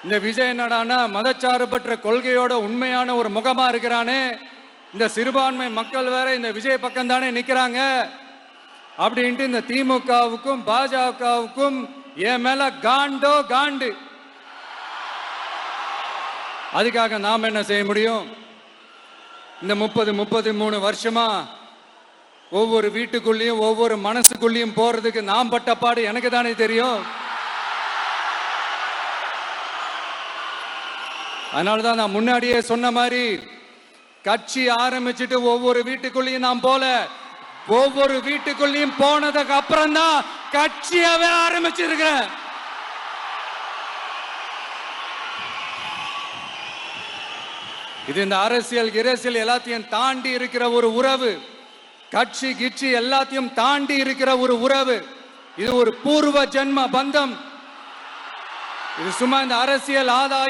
இந்த விஜய் என்னடானா மதச்சார்பற்ற கொள்கையோட உண்மையான ஒரு முகமா இருக்கிறானே, இந்த சிறுபான்மை மக்கள் வேற இந்த விஜய் பக்கம் தானே நிக்கிறாங்க அப்படின்ட்டு இந்த திமுகவுக்கும் பாஜகவுக்கும் என் மேல காண்டோ காண்டு. அதுக்காக நாம் என்ன செய்ய முடியும்? இந்த 33 வருஷமா ஒவ்வொரு வீட்டுக்குள்ளேயும் ஒவ்வொரு மனசுக்குள்ளேயும் போறதுக்கு நாம் பட்ட பாடு எனக்கு தானே தெரியும். அதனாலதான் நான் முன்னாடியே சொன்ன மாதிரி கட்சி ஆரம்பிச்சுட்டு ஒவ்வொரு வீட்டுக்குள்ளேயும் நான் போல, ஒவ்வொரு வீட்டுக்குள்ளேயும் போனதுக்கு அப்புறம் தான் கட்சியாவே ஆரம்பிச்சிருக்கிறேன். இது இந்த அரசியல் எல்லாத்தையும் தாண்டி இருக்கிற ஒரு உறவு. கட்சி கிட்சி எல்லாத்தையும் தாண்டி இருக்கிற ஒரு உறவு. இது ஒரு பூர்வ ஜென்ம பந்தம். இது சும்மா இந்த அரசியல் ஆதாயம்